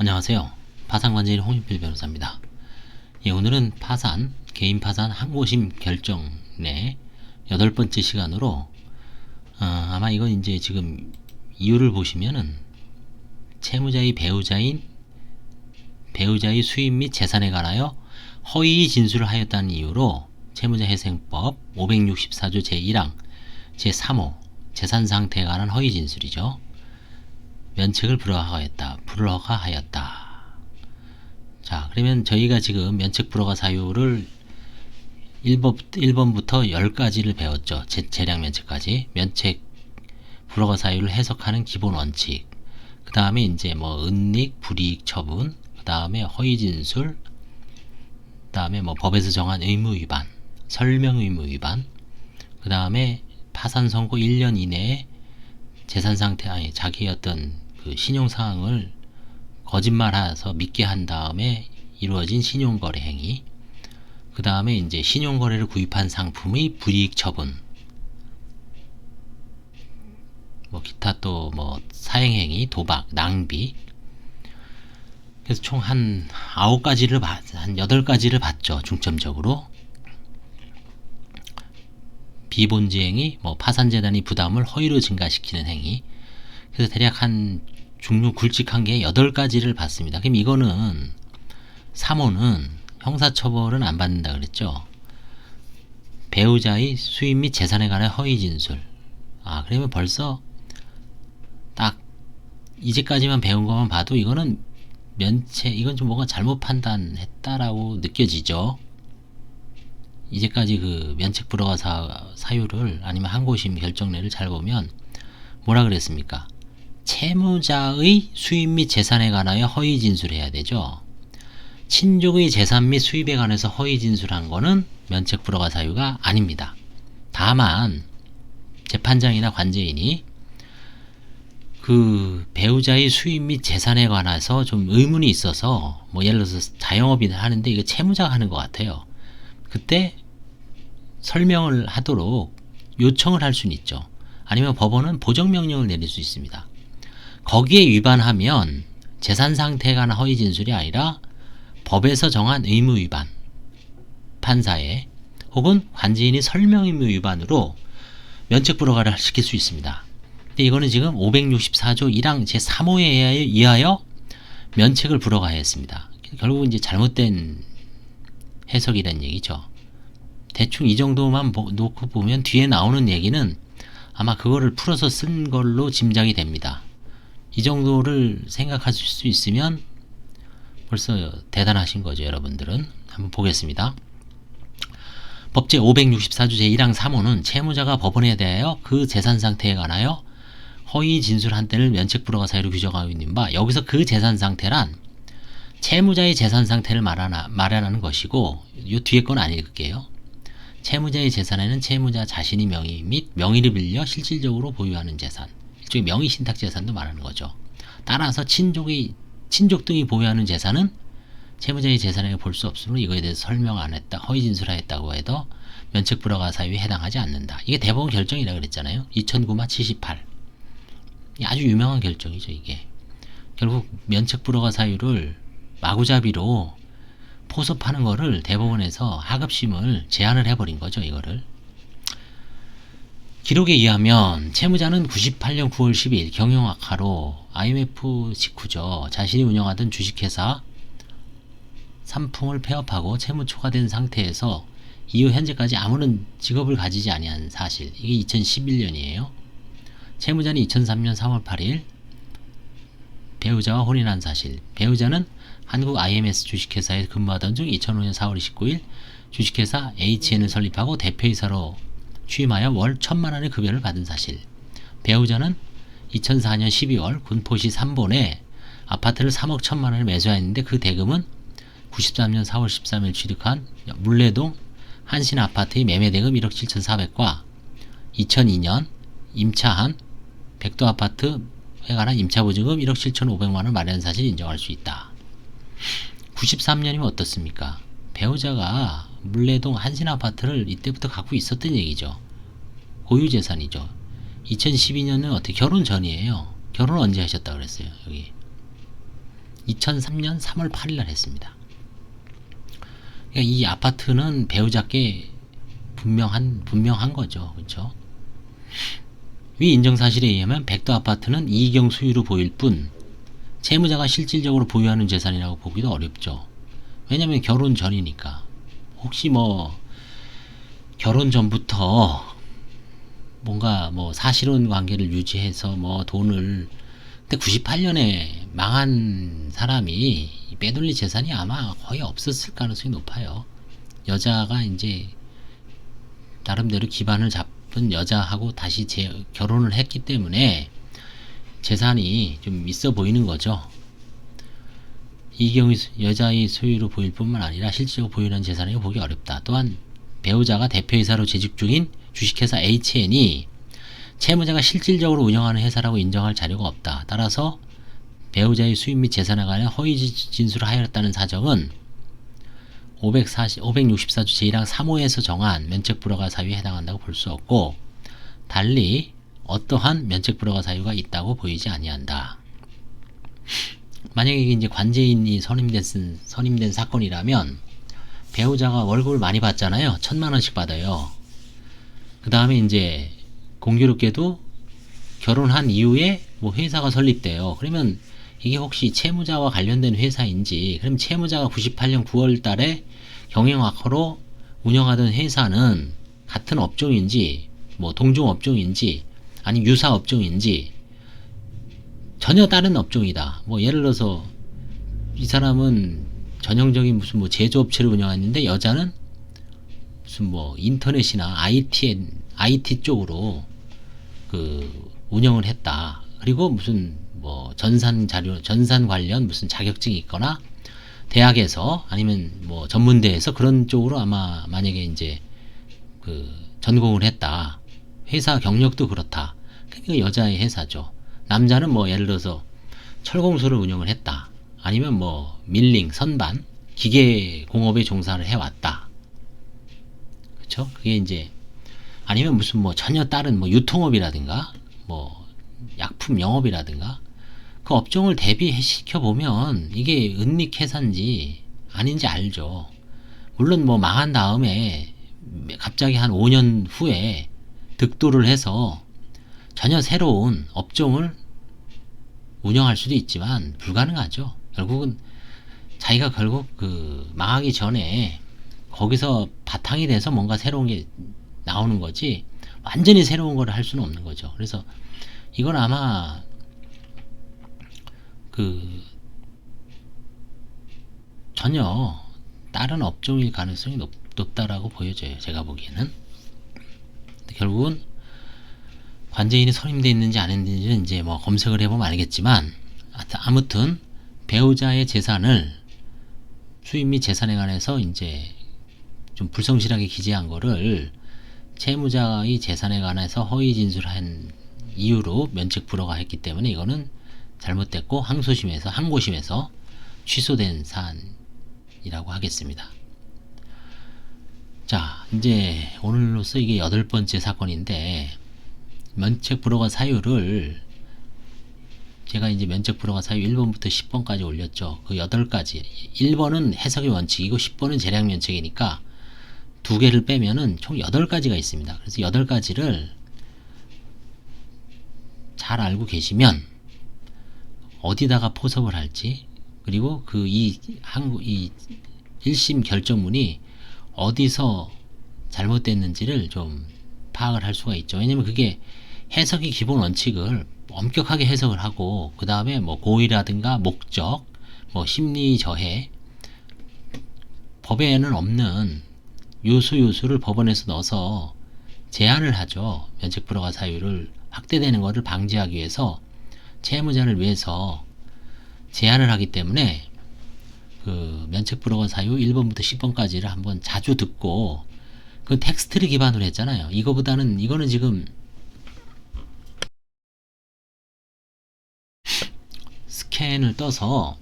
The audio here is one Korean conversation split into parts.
안녕하세요. 파산관제인 홍인필 변호사입니다. 예, 오늘은 개인 파산 항고심 결정 내 8번째 시간으로 아마 이건 이제 지금 이유를 보시면은 채무자의 배우자의 수입 및 재산에 관하여 허위 진술을 하였다는 이유로 채무자회생법 564조 제1항 제3호 재산상태에 관한 허위 진술이죠. 면책을 불허하였다. 자, 그러면 저희가 지금 면책 불허가 사유를 1번부터 10가지를 배웠죠. 재량 면책까지. 면책 불허가 사유를 해석하는 기본 원칙. 그 다음에 이제 뭐 은닉, 불이익 처분, 그 다음에 허위 진술, 그 다음에 뭐 법에서 정한 의무 위반, 설명 의무 위반, 그 다음에 파산 선고 1년 이내에 재산 상태, 자기의 어떤 그 신용 상황을 거짓말해서 믿게 한 다음에 이루어진 신용거래 행위, 그 다음에 이제 신용거래를 구입한 상품의 불이익 처분, 뭐 기타 또 뭐 사행행위, 도박, 낭비. 그래서 총 한 8가지를 봤죠. 중점적으로. 비본지행위, 뭐 파산재단이 부담을 허위로 증가시키는 행위. 그래서 대략 한 중요 굵직한 게 8가지를 봤습니다. 그럼 이거는 3호는 형사처벌은 안 받는다 그랬죠. 배우자의 수입 및 재산에 관한 허위 진술. 그러면 벌써 딱 이제까지만 배운 것만 봐도 이거는 이건 좀 뭔가 잘못 판단했다라고 느껴지죠. 이제까지 그 면책 불허가 사유를 아니면 항고심 결정례를 잘 보면 뭐라 그랬습니까? 채무자의 수입 및 재산에 관하여 허위 진술해야 되죠. 친족의 재산 및 수입에 관해서 허위 진술한 거는 면책 불허가 사유가 아닙니다. 다만 재판장이나 관제인이 그 배우자의 수입 및 재산에 관해서 좀 의문이 있어서 뭐 예를 들어서 자영업인을 하는데 이거 채무자가 하는 것 같아요. 그때 설명을 하도록 요청을 할 수는 있죠. 아니면 법원은 보정명령을 내릴 수 있습니다. 거기에 위반하면 재산 상태에 관한 허위 진술이 아니라 법에서 정한 의무 위반, 판사의 혹은 관제인이 설명 의무 위반으로 면책 불허가를 시킬 수 있습니다. 근데 이거는 지금 564조 1항 제3호에 의하여 면책을 불허가했습니다. 결국 이제 잘못된 해석이란 얘기죠. 대충 이 정도만 놓고 보면 뒤에 나오는 얘기는 아마 그거를 풀어서 쓴 걸로 짐작이 됩니다. 이 정도를 생각하실 수 있으면 벌써 대단하신 거죠. 여러분들은 한번 보겠습니다. 법제 564조 제1항 3호는 채무자가 법원에 대하여 그 재산 상태에 관하여 허위 진술한 때를 면책 불허가 사유로 규정하고 있는 바, 여기서 그 재산 상태란 채무자의 재산 상태를 말하는 것이고, 이 뒤에 건 안 읽을게요. 채무자의 재산에는 채무자 자신이 명의 및 명의를 빌려 실질적으로 보유하는 재산, 일종의 명의 신탁 재산도 말하는 거죠. 따라서 친족 등이 보유하는 재산은 채무자의 재산에 볼 수 없으므로 이거에 대해서 설명 안 했다, 허위 진술하였다고 해도 면책 불허가 사유에 해당하지 않는다. 이게 대법원 결정이라 그랬잖아요. 2009마 78. 아주 유명한 결정이죠. 이게 결국 면책 불허가 사유를 마구잡이로 포섭하는 거를 대법원에서 하급심을 제한을 해버린 거죠. 이거를 기록에 의하면 채무자는 98년 9월 10일 경영악화로 IMF 직후죠. 자신이 운영하던 주식회사 삼풍을 폐업하고 채무 초과된 상태에서 이후 현재까지 아무런 직업을 가지지 아니한 사실. 이게 2011년이에요. 채무자는 2003년 3월 8일 배우자와 혼인한 사실. 배우자는 한국 IMS 주식회사에 근무하던 중 2005년 4월 29일 주식회사 HN을 설립하고 대표이사로 취임하여 월 1,000만원의 급여를 받은 사실. 배우자는 2004년 12월 군포시 3본에 아파트를 3억 1,000만원에 매수했는데 그 대금은 93년 4월 13일 취득한 물레동 한신아파트의 매매대금 1억 7,400과 2002년 임차한 백도아파트에 관한 임차보증금 1억 7,500만원 마련 사실 인정할 수 있다. 93년이면 어떻습니까? 배우자가 물레동 한신아파트를 이때부터 갖고 있었던 얘기죠. 고유재산이죠. 2012년은 어떻게 결혼 전이에요. 결혼 언제 하셨다 그랬어요. 여기 2003년 3월 8일 날 했습니다. 그러니까 이 아파트는 배우자께 분명한 거죠. 그렇죠? 위 인정 사실에 의하면 백도 아파트는 이경 소유로 보일 뿐 채무자가 실질적으로 보유하는 재산이라고 보기도 어렵죠. 왜냐면 결혼 전이니까. 혹시 뭐 결혼 전부터 뭔가 뭐 사실혼 관계를 유지해서 뭐 돈을, 근데 98년에 망한 사람이 빼돌릴 재산이 아마 거의 없었을 가능성이 높아요. 여자가 이제 나름대로 기반을 잡은 여자하고 다시 결혼을 했기 때문에 재산이 좀 있어 보이는 거죠. 이 경우 여자의 소유로 보일 뿐만 아니라 실질적으로 보유하는 재산이라고 보기 어렵다. 또한 배우자가 대표이사로 재직 중인 주식회사 HN이 채무자가 실질적으로 운영하는 회사라고 인정할 자료가 없다. 따라서 배우자의 수입 및 재산에 관한 허위 진술을 하였다는 사정은 564조 제1항 3호에서 정한 면책불허가 사유에 해당한다고 볼 수 없고, 달리 어떠한 면책불허가 사유가 있다고 보이지 아니한다. 만약에 이제 관제인이 선임된 사건이라면 배우자가 월급을 많이 받잖아요. 1,000만원씩 받아요. 그 다음에 이제 공교롭게도 결혼한 이후에 뭐 회사가 설립돼요. 그러면 이게 혹시 채무자와 관련된 회사인지, 그럼 채무자가 98년 9월 달에 경영학으로 운영하던 회사는 같은 업종인지, 뭐 동종 업종인지, 아니 유사 업종인지, 전혀 다른 업종이다. 뭐 예를 들어서 이 사람은 전형적인 무슨 뭐 제조업체를 운영하는데 여자는 무슨 뭐 인터넷이나 IT 쪽으로 그 운영을 했다. 그리고 무슨 뭐 전산 관련 무슨 자격증이 있거나 대학에서 아니면 뭐 전문대에서 그런 쪽으로 아마 만약에 이제 그 전공을 했다. 회사 경력도 그렇다. 그러니까 여자의 회사죠. 남자는 뭐 예를 들어서 철공소를 운영을 했다. 아니면 뭐 밀링, 선반, 기계 공업에 종사를 해왔다. 그쵸? 그게 이제 아니면 무슨 뭐 전혀 다른 뭐 유통업이라든가 뭐 약품 영업이라든가 그 업종을 대비시켜 보면 이게 은닉회사인지 아닌지 알죠. 물론 뭐 망한 다음에 갑자기 한 5년 후에 득도를 해서 전혀 새로운 업종을 운영할 수도 있지만 불가능하죠. 결국은 자기가 결국 그 망하기 전에 거기서 바탕이 돼서 뭔가 새로운 게 나오는 거지 완전히 새로운 걸 할 수는 없는 거죠. 그래서 이건 아마 그 전혀 다른 업종일 가능성이 높다라고 보여져요. 제가 보기에는. 결국은 관제인이 선임되어 있는지 안 있는지는 이제 뭐 검색을 해보면 알겠지만, 아무튼 배우자의 재산을 수입 및 재산에 관해서 이제 좀 불성실하게 기재한 거를 채무자의 재산에 관해서 허위 진술한 이유로 면책 불허가 했기 때문에 이거는 잘못됐고 항고심에서 취소된 사안이라고 하겠습니다. 자, 이제 오늘로써 이게 8번째 사건인데, 면책 불허가 사유를 제가 이제 면책 불허가 사유 1번부터 10번까지 올렸죠. 그 8가지. 1번은 해석의 원칙이고 10번은 재량 면책이니까 두 개를 빼면은 총 8가지가 있습니다. 그래서 8가지를 잘 알고 계시면 어디다가 포섭을 할지, 그리고 그 이 1심 결정문이 어디서 잘못됐는지를 좀 파악을 할 수가 있죠. 왜냐면 그게 해석의 기본 원칙을 엄격하게 해석을 하고, 그 다음에 뭐 고의라든가 목적, 뭐 심리 저해, 법에는 없는 요소를 법원에서 넣어서 제한을 하죠. 면책 불허가 사유를 확대되는 것을 방지하기 위해서 채무자를 위해서 제한을 하기 때문에 그 면책 불허가 사유 1번부터 10번까지를 한번 자주 듣고, 그 텍스트를 기반으로 했잖아요. 이거는 지금 스캔을 떠서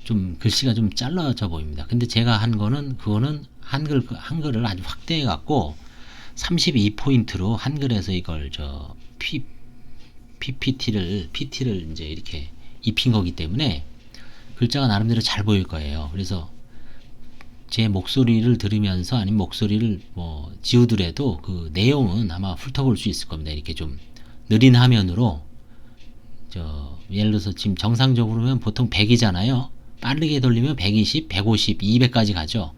좀 글씨가 좀 잘라져 보입니다. 근데 제가 한 거는 그거는 한글을 아주 확대해 갖고 32포인트로 한글에서 이걸 PT를 이제 이렇게 입힌 거기 때문에 글자가 나름대로 잘 보일 거예요. 그래서 제 목소리를 들으면서 아니면 목소리를 뭐 지우더라도 그 내용은 아마 훑어볼 수 있을 겁니다. 이렇게 좀 느린 화면으로 예를 들어서 지금 정상적으로면 보통 100이잖아요. 빠르게 돌리면 120, 150, 200까지 가죠.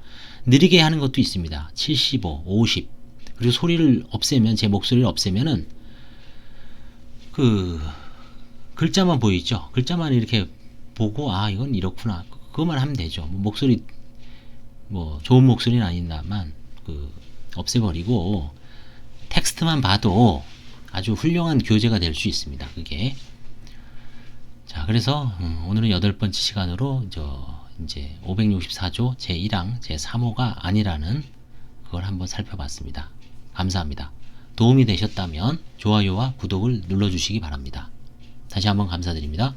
느리게 하는 것도 있습니다. 75, 50. 그리고 소리를 없애면 제 목소리를 없애면은 그 글자만 보이죠. 글자만 이렇게 보고 아 이건 이렇구나. 그것만 하면 되죠. 목소리 뭐 좋은 목소리는 아닌다만 그 없애버리고 텍스트만 봐도 아주 훌륭한 교재가 될 수 있습니다. 그게. 자, 그래서 오늘은 8번째 시간으로 이제 564조 제1항 제3호가 아니라는 그걸 한번 살펴봤습니다. 감사합니다. 도움이 되셨다면 좋아요와 구독을 눌러주시기 바랍니다. 다시 한번 감사드립니다.